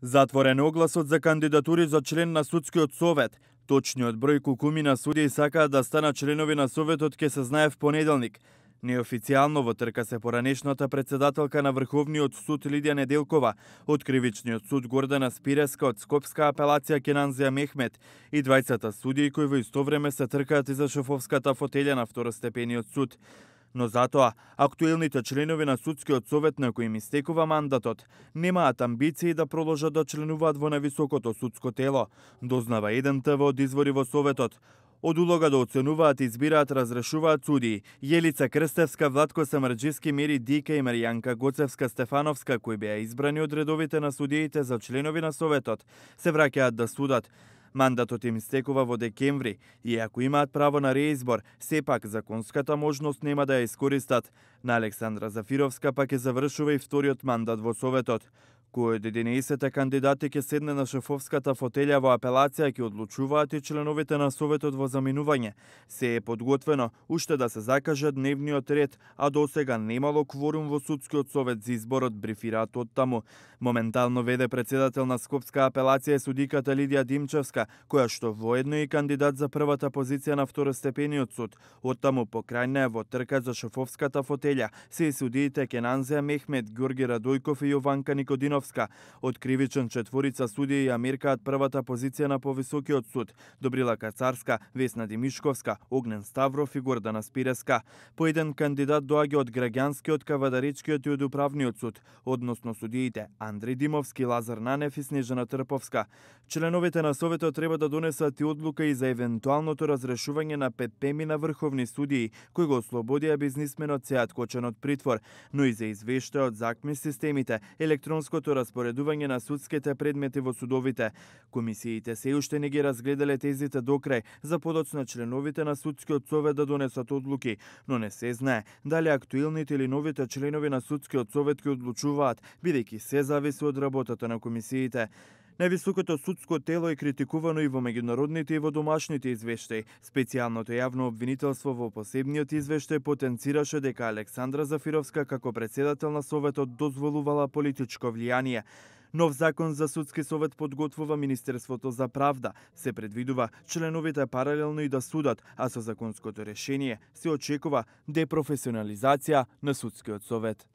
Затворен огласот за кандидатури за член на судскиот совет. Точниот број кукумина судии сакаат да станат членови на советот ќе се знае в понеделник. Неофицијално во трка се поранешната председателка на Врховниот суд Лидија Неделкова, од Кривичниот суд Гордана Спиреска, од Скопска апелација Кенанзија Мехмет и двајцата судии кои во исто време се тркаат и за шефовската фотелја на второстепениот суд. Но затоа, актуелните членови на судскиот совет на кои им истекува мандатот, немаат амбиции да продолжат да членуваат во највисокото судско тело, дознава 1 ТВ од извори во советот. Од улога да оценуваат, избираат, разрешуваат судии Јелица Крстевска, Владко Самарџиски, Мери Дика и Маријанка Гоцевска Стефановска, кои беа избрани од редовите на судиите за членови на советот, се враќаат да судат. Мандатот им истекува во декември и ако имаат право на реизбор, сепак законската можност нема да ја искористат. На Александра Зафировска пак ќе завршува и вториот мандат во советот. Кој од 11 кандидати ќе седне на шефовската фотелја во апелација ќе одлучуваат и членовите на советот во заминување. Се е подготвено уште да се закаже дневниот ред, а досега немало кворум во судскиот совет за изборот, брифираат од таму. Моментално веде председател на Скопска апелација судиката Лидија Димчевска, која што воедно и кандидат за првата позиција на второстепениот суд. Од таму покрај неа во трка за шефовската фотелја се и судиите Кенанзија Мехмет, Ѓорги Радојков и Јованка Никодиновска. Од Кривичен четворица судии ја меркаат првата позиција на повисокиот суд: Добрила Кацарска, Весна Димишковска, Огнен Ставров и Гордана Спиреска. По еден кандидат доаѓа од граѓанскиот, Кавадаричкиот и од управниот суд, односно судиите Андреј Димовски, Лазар Нанев и Снежана Трповска. Членовите на советот треба да донесат и одлука и за евентуалното разрешување на 5 теми на врховни судии кои го ослободија бизнисменот Сеат Кочан од притвор, но и за извештај од ЗАКМИ системите, електронското распоредување на судските предмети во судовите. Комисиите се уште не ги разгледале тезите докрај, за подоцна членовите на судскиот совет да донесат одлуки, но не се знае дали актуелните или новите членови на судскиот совет ќе одлучуваат, бидејќи се зависи од работата на комисиите. Највисокото судско тело е критикувано и во меѓународните и во домашните извештаи. Специјалното јавно обвинителство во посебниот извештај потенцираше дека Александра Зафировска како председател на советот дозволувала политичко влијание. Нов закон за судски совет подготвува Министерството за правда. Се предвидува членовите паралелно и да судат, а со законското решение се очекува депрофесионализација на судскиот совет.